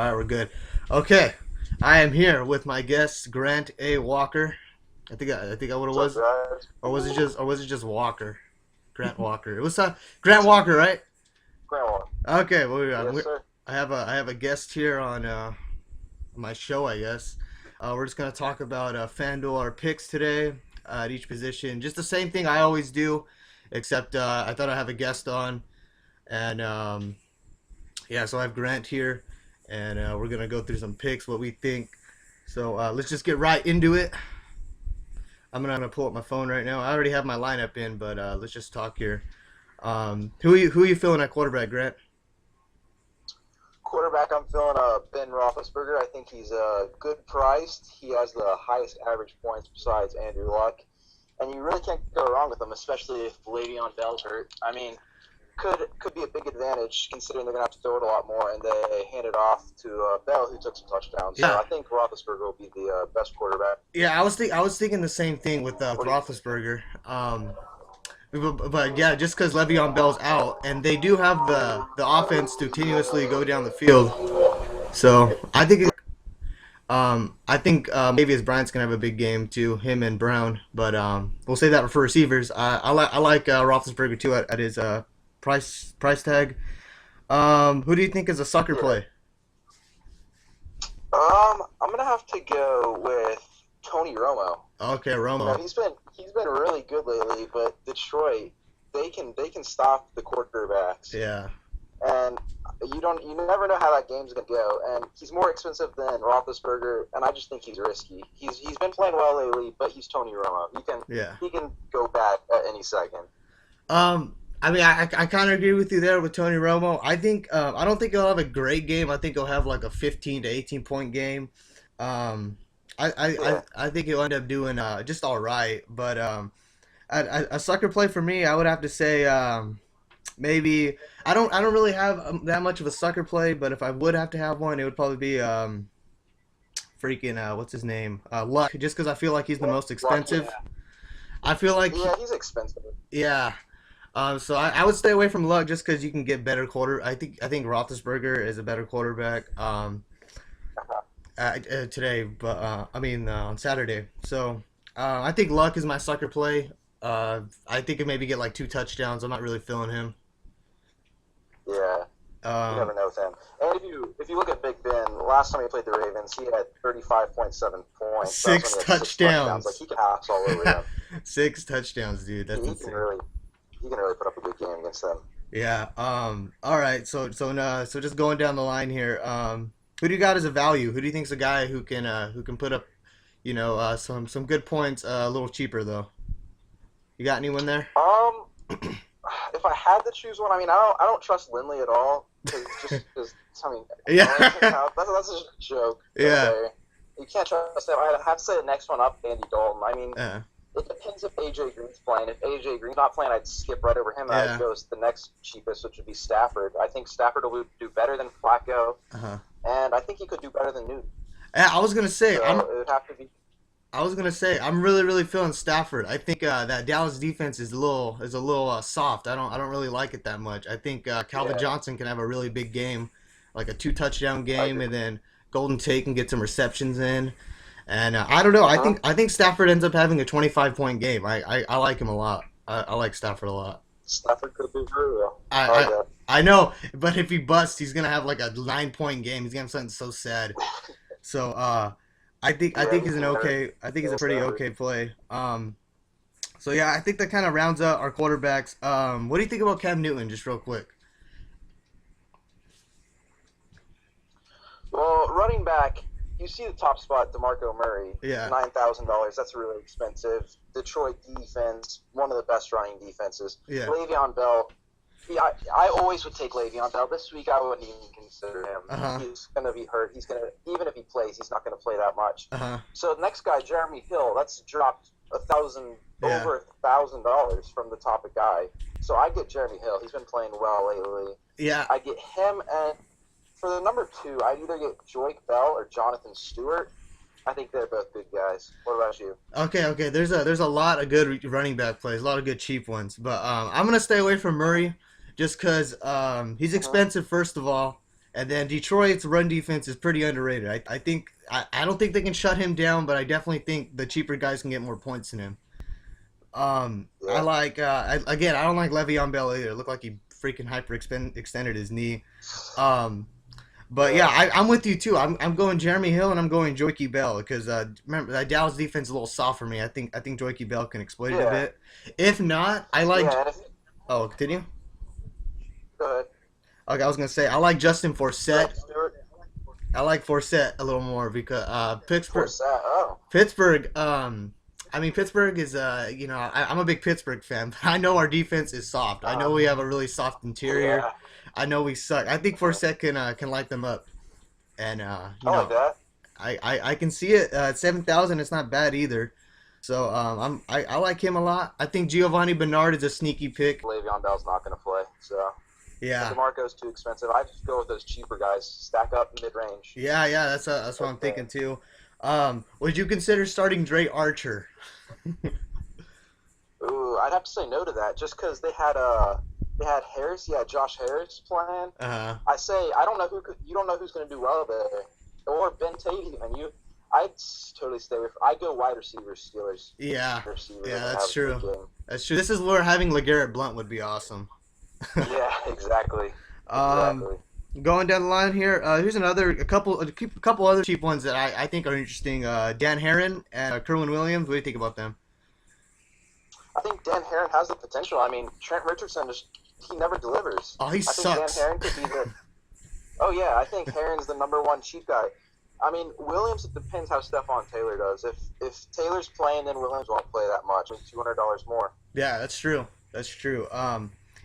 All right, we're good. Okay, I am here with my guest Grant A. Walker. I think I what it What's up, was, guys? or was it just Walker? Grant Walker. It was Grant Walker, right? Grandma. Okay. Well, Yes, sir. I have a guest here on my show, I guess. We're just gonna talk about Fanduel, our picks today at each position. Just the same thing I always do, except I thought I'd have a guest on, and yeah, so I have Grant here, and we're gonna go through some picks, what we think. So let's just get right into it. I'm gonna pull up my phone right now. I already have my lineup in, but let's just talk here. Who are you feeling at quarterback, Grant? Quarterback, I'm feeling Ben Roethlisberger. I think he's good priced. He has the highest average points besides Andrew Luck, and you really can't go wrong with him, especially if Le'Veon Bell's hurt. I mean, could be a big advantage considering they're gonna have to throw it a lot more, and they hand it off to Bell, who took some touchdowns. So Yeah, I think Roethlisberger will be the best quarterback. yeah. I was thinking the same thing with What do you think? Roethlisberger. But yeah, just because Le'Veon Bell's out, and they do have the offense to continuously go down the field, so I think Davius Bryant's gonna have a big game too, him and Brown. But we'll say that for receivers. I like Roethlisberger too at his price tag. Who do you think is a sucker Yeah. play? I'm gonna have to go with Tony Romo. Okay, You know, Romo. he's been really good lately, but Detroit, they can stop the quarterbacks, Yeah, and you never know how that game's gonna go. And he's more expensive than Roethlisberger, and I just think he's risky. He's been playing well lately, but he's Tony Romo. yeah. He can go bad at any second. I mean, I kind of agree with you there with Tony Romo. I don't think he'll have a great game. I think he'll have like a 15 to 18 point game. Um, Yeah, I think he'll end up doing just all right. But a sucker play for me, I would have to say maybe I don't really have that much of a sucker play. But if I would have to have one, it would probably be freaking what's his name, Luck. Just because I feel like he's the most Luck. expensive. Yeah, I feel like yeah, he's expensive. yeah. So I would stay away from Luck just because you can get better quarter. I think Roethlisberger is a better quarterback today, but I mean on Saturday. So I think Luck is my sucker play. I think it maybe get like two touchdowns. I'm not really feeling him. Yeah. You Um, never know with him. And if you look at Big Ben, last time he played the Ravens, he had 35.7 points. That was when six he had six touchdowns. Like touchdowns, he can pass all over them. six touchdowns, dude. He, That's he can insane. really he can really put up a good game against them. Yeah. All right. So just going down the line here. Who do you got as a value? Who do you think's a guy who can put up, some good points a little cheaper though? You got anyone there? Um, if I had to choose one, I mean, I don't trust Lindley at all. Cause I mean, Yeah. that's just a joke right Yeah. there. You can't trust him. I have to say the next one up, Andy Dalton. I mean, Yeah. it depends if AJ Green's playing. If AJ Green's not playing, I'd skip right over him and I'd Yeah. go to the next cheapest, which would be Stafford. I think Stafford will do better than Flacco, Uh-huh. and I think he could do better than Newton. Yeah, I was gonna say So I'm it would have to be. I was gonna say I'm really really feeling Stafford. I think that Dallas defense is a little soft. I don't really like it that much. I think Calvin Yeah, Johnson can have a really big game, like a two touchdown I game, agree. and then Golden Tate can get some receptions in. And I don't know. I Uh-huh. think I think Stafford ends up having a 25 point game. I like him a lot. I like Stafford a lot. Stafford could do very well. I like I, that. I know, but if he busts, he's gonna have like a 9 point game. He's gonna have something so sad. So I think Yeah, he's he's an been hurt. okay. I think he's a Bill pretty Stafford. okay play. So yeah, I think that kind of rounds out our quarterbacks. What do you think about Cam Newton? Just real quick. Well, running back, you see the top spot, DeMarco Murray, Yeah, $9,000. That's really expensive. Detroit defense, one of the best running defenses. yeah. Le'Veon Bell, I always would take Le'Veon Bell. This week, I wouldn't even consider him. Uh huh. He's going to be hurt. Even if he plays, he's not going to play that much. Uh huh. So the next guy, Jeremy Hill, that's dropped Yeah. over $1,000 from the top of guy. So I get Jeremy Hill. He's been playing well lately. Yeah. I get him, and for the number two, I'd either get Joik Bell or Jonathan Stewart. I think they're both good guys. What about you? Okay. Okay. There's a lot of good running back plays, a lot of good cheap ones. But I'm gonna stay away from Murray just because he's Uh-huh. expensive first of all, And then Detroit's run defense is pretty underrated. I don't think they can shut him down, but I definitely think the cheaper guys can get more points than him. I Yeah. like again. I don't like Le'Veon Bell either. It looked like he freaking extended his knee. Um, but yeah, Yeah. I'm with you too. I'm going Jeremy Hill and I'm going Joique Bell because remember that Dallas defense is a little soft for me. I think Joique Bell can exploit it a Yeah. bit. If not, I like. Yeah. And if, Oh, continue. go ahead. Okay, I was gonna say I like Justin Forsett. Greg Stewart. I like Forsett a little more because Pittsburgh. Force that. Oh. Pittsburgh. I mean Pittsburgh is I'm a big Pittsburgh fan, but I know our defense is soft. I know we have a really soft interior. Yeah. I know we suck. I think Forsett can light them up, and I like that. I can see it at 7,000. It's not bad either. So I like him a lot. I think Giovanni Bernard is a sneaky pick. Le'Veon Bell's not going to play, so Yeah, DeMarco's too expensive. I just go with those cheaper guys. Stack up mid range. yeah. That's what I'm thinking too. Would you consider starting Dre Archer? Ooh, I'd have to say no to that, just because they had Harris, Josh Harris playing. I don't know you don't know who's going to do well there, or Ben Tate even. I'd totally stay with. I go wide receivers, Steelers. Yeah, Receivers yeah, are gonna that's have a good true. game. That's true. This is where having LeGarrette Blunt would be awesome. Yeah, exactly. Um, Exactly. Going down the line here, here's a couple other cheap ones that I think are interesting. Dan Herron and Kerwin Williams. What do you think about them? I think Dan Herron has the potential. I mean, Trent Richardson he never delivers. Oh, he I think sucks. Dan Herron could be the. Oh yeah, I think Herron's the number one cheap guy. I mean, Williams. It depends how Stephon Taylor does. If Taylor's playing, then Williams won't play that much. $200 more. Yeah, that's true. That's true.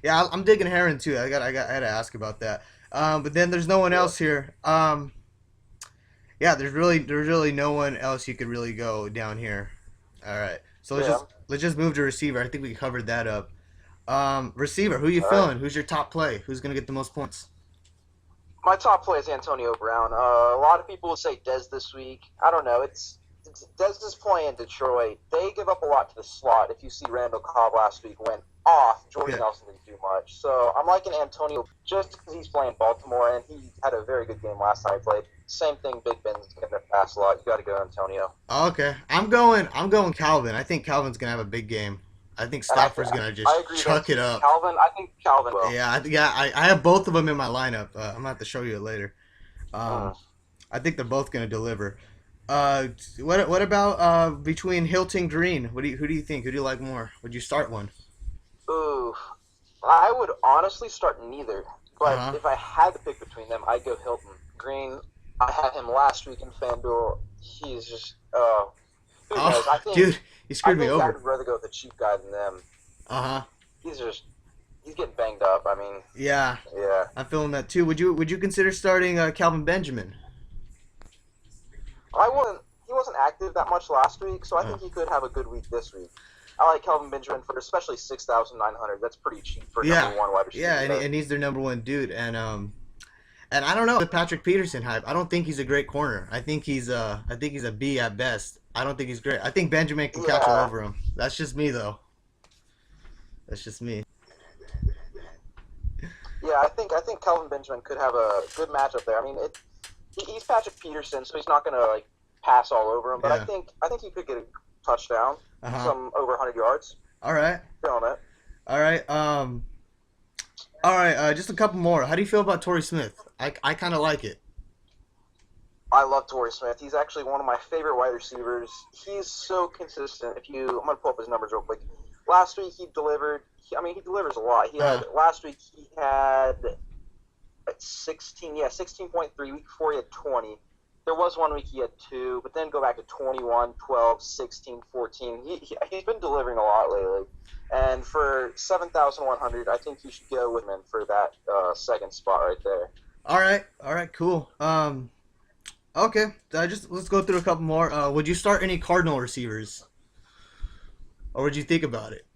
Yeah, I'm digging Herron too. I had to ask about that. But then there's no one else here. Yeah, there's really no one else you could really go down here. All right, so Yeah. let's just move to receiver. I think we covered that up. Receiver, who you All feeling? right. Who's your top play? Who's gonna get the most points? My top play is Antonio Brown. A lot of people would say Dez this week. I don't know. It's Dez is playing Detroit. They give up a lot to the slot. If you see Randall Cobb last week went off, Jordan Yeah. Nelson didn't do much. So I'm liking Antonio just because he's playing Baltimore and he had a very good game last time he played. Same thing. Big Ben's gonna pass a lot. You got to go Antonio. Okay, I'm going Calvin. I think Calvin's gonna have a big game. I think And Stafford's gonna just I agree. chuck That it up. Calvin. I think Calvin will. Yeah, I have both of them in my lineup. I'm gonna have to show you it later. Uh, I think they're both gonna deliver. What about between Hilton Green? Who do you think? Who do you like more? Would you start one? Ooh, I would honestly start neither. But Uh-huh. if I had to pick between them, I'd go Hilton. Green, I had him last week in Fanduel. He's just, who knows? Oh, dude, he I screwed me think over. I'd rather go with a cheap guy than them. Uh huh. He's getting banged up. I mean, Yeah, yeah. I'm feeling that too. Would you consider starting Calvin Benjamin? He wasn't active that much last week, so I think he could have a good week this week. I like Kelvin Benjamin for especially 6,900. That's pretty cheap for Yeah. number one wide receiver. Yeah, and he's their number one dude. And I don't know, the Patrick Peterson hype. I don't think he's a great corner. I think he's a B at best. I don't think he's great. I think Benjamin can catch all Yeah. over him. That's just me though. That's just me. Yeah, I think Kelvin Benjamin could have a good matchup there. I mean, he's Patrick Peterson, so he's not gonna like pass all over him. But Yeah. I think he could get a touchdown, Uh-huh. some over 100 yards. All right. Feeling it. All right. All right. Just a couple more. How do you feel about Torrey Smith? I kind of like it. I love Torrey Smith. He's actually one of my favorite wide receivers. He's so consistent. I'm gonna pull up his numbers real quick. Last week he delivered. He delivers a lot. Last week he had 16.3. Week before he had 20. There was one week he had 2, but then go back to 21, 12, 16, 14. He's been delivering a lot lately. And for 7,100, I think you should go with him for that second spot right there. All right. All right. Cool. Okay. Let's go through a couple more. Would you start any Cardinal receivers, or would you think about it?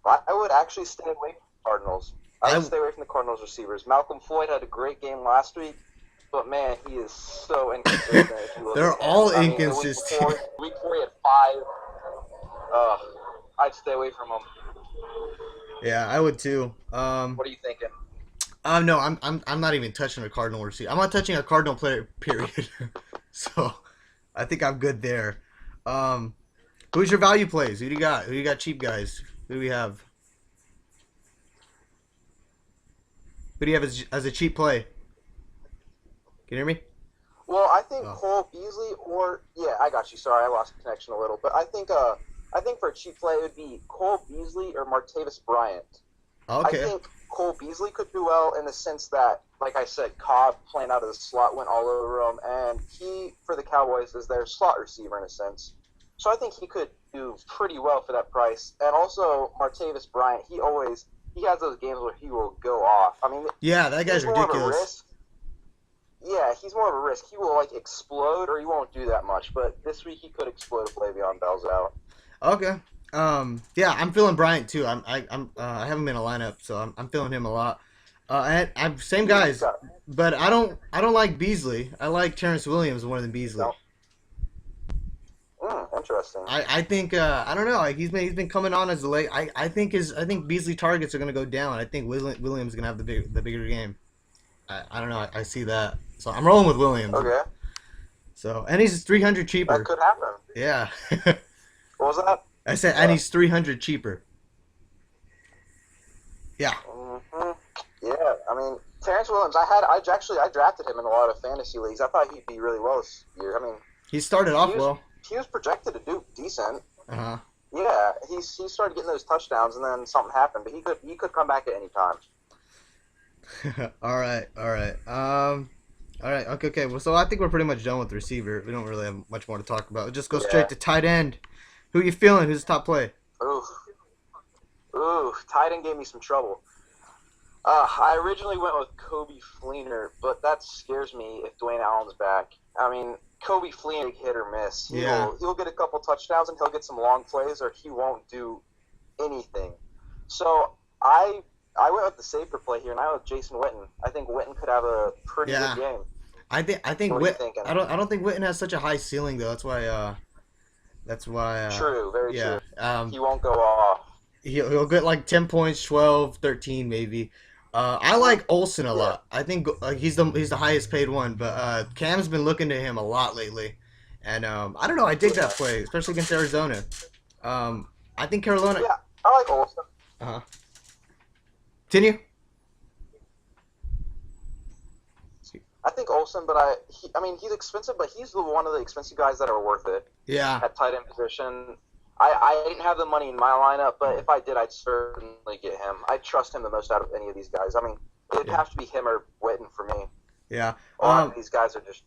I would actually stay away from the Cardinals. I would stay away from the Cardinals receivers. Malcolm Floyd had a great game last week, but man, he is so inconsistent. If you look They're at him. all I mean, inconsistent. Week four he had 5. I'd stay away from him. Yeah, I would too. What are you thinking? No, I'm not even touching a Cardinal receiver. I'm not touching a Cardinal player. Period. So, I think I'm good there. Um, who's your value plays? Who do you got? Who do you got? Cheap guys. Who do we have? Who do you have as a cheap play? Can you hear me? Well, I think Oh, Cole Beasley or yeah, I got you. Sorry, I lost connection a little, but I think for a cheap play it would be Cole Beasley or Martavis Bryant. I okay. think Cole Beasley could do well in the sense that, like I said, Cobb playing out of the slot went all over him, and he for the Cowboys is their slot receiver in a sense. So I think he could do pretty well for that price. And also Martavis Bryant, he has those games where he will go off. I mean, Yeah, that guy's he's more of a ridiculous. risk. Yeah, he's more of a risk. He will like explode, or he won't do that much. But this week he could explode if Le'Veon Bell's out. Okay. Yeah, I'm feeling Bryant too. I haven't been in a lineup, so I'm feeling him a lot. And I'm same Yeah, he's guys, got but I don't like Beasley. I like Terrence Williams more than Beasley. no. Interesting. I think I don't know. Like he's been coming on as a late. I think Beasley targets are gonna go down. I think Williams is gonna have the bigger game. I don't know. I see that. So I'm rolling with Williams. Okay, So and he's 300 that cheaper. could happen. Yeah. What was that? I said and Yeah. he's 300 cheaper. Yeah. hmm Yeah, I mean Terrence Williams. I drafted him in a lot of fantasy leagues. I thought he'd be really well this year. I mean, He started he off was well. he was projected to do decent. Uh huh. Yeah, he started getting those touchdowns, and then something happened. But he could come back at any time. All right, all right. All right. Okay, okay. Well, so I think we're pretty much done with the receiver. We don't really have much more to talk about. We'll just go Yeah. straight to tight end. Who you feeling? Who's the top play? Ooh, ooh, tight end gave me some trouble. I originally went with Kobe Fleener, but that scares me if Dwayne Allen's back. I mean, Kobe Fleener hit or miss. Yeah. He'll get a couple touchdowns and he'll get some long plays, or he won't do anything. So I went with the safer play here, and I went with Jason Witten. I think Witten could have a pretty Yeah. good game. I think What are you Whit. thinking? I don't think Witten has such a high ceiling though. That's why. True, very Yeah. true. He won't go off. He'll get like 10 points, 12, 13 maybe. I like Olsen a Yeah. lot. I think he's the highest paid one, but Cam's been looking to him a lot lately, and I don't know. I dig that play, especially against Arizona. I think Carolina. Yeah, I like Olsen. Uh huh. Continue. I think Olsen, but I mean, he's expensive, but he's the one of the expensive guys that are worth it Yeah. at tight end position. I didn't have the money in my lineup, but if I did, I'd certainly get him. I trust him the most out of any of these guys. I mean, it'd Yeah. have to be him or Witten for me. Yeah. A lot of these guys are just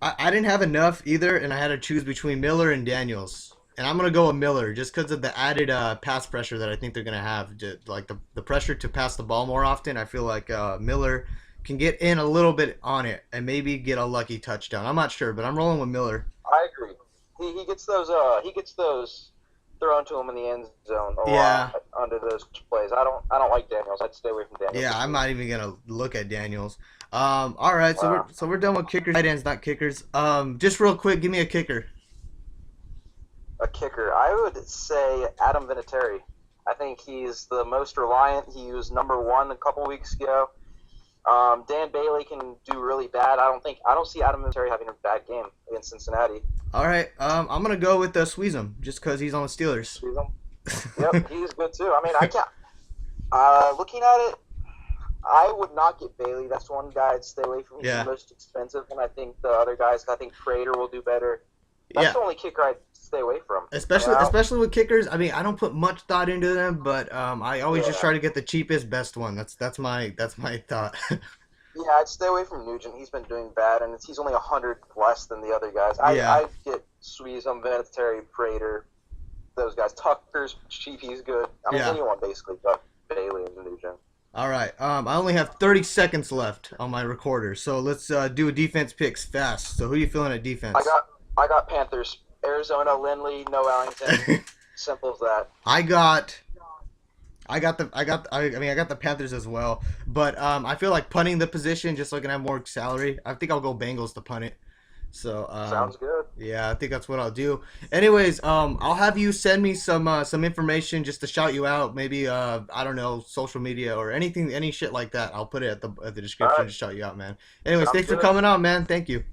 I didn't have enough either, and I had to choose between Miller and Daniels. And I'm gonna go with Miller just because of the added pass pressure that I think they're gonna have, like the pressure to pass the ball more often. I feel like Miller can get in a little bit on it and maybe get a lucky touchdown. I'm not sure, but I'm rolling with Miller. I agree. He gets those thrown to him in the end zone a Yeah. lot under those plays. I don't like Daniels. I'd stay away from Daniels. Yeah, I'm not even gonna look at Daniels. All right, so Wow. we're done with kickers, tight ends, not kickers. Just real quick, give me a kicker. A kicker. I would say Adam Vinatieri. I think he's the most reliant. He was number one a couple weeks ago. Dan Bailey can do really bad. I don't see Adam Vinatieri having a bad game against Cincinnati. All right, I'm gonna go with Sweezum just because he's on the Steelers. See them? Yep, he's good too. I mean, I can't. Looking at it, I would not get Bailey. That's one guy I'd stay away from. He's Yeah. the most expensive, and I think the other guys. I think Prater will do better. That's Yeah. the only kicker I'd stay away from. Especially You know? especially with kickers. I mean, I don't put much thought into them, but I always just Yeah. try to get the cheapest, best one. That's my thought. Yeah, I'd stay away from Nugent. He's been doing bad, and he's only 100 less than the other guys. Yeah. I'd get Sweezum, Vinatieri, Prater, those guys. Tucker's cheap. He's good. I mean, Yeah. anyone basically, but Bailey and Nugent. All right. I only have 30 seconds left on my recorder, so let's do a defense picks fast. So who are you feeling at defense? I got Panthers. Arizona, Lindley, no Ellington. Simple as that. I got the Panthers as well, but I feel like punting the position just so I can have more salary. I think I'll go Bengals to punt it. So Sounds good. yeah, I think that's what I'll do. Anyways, I'll have you send me some information just to shout you out. Maybe I don't know, social media or anything, any shit like that. I'll put it at the All description right. to shout you out, man. Anyways, Sounds thanks for good. coming on, man. Thank you.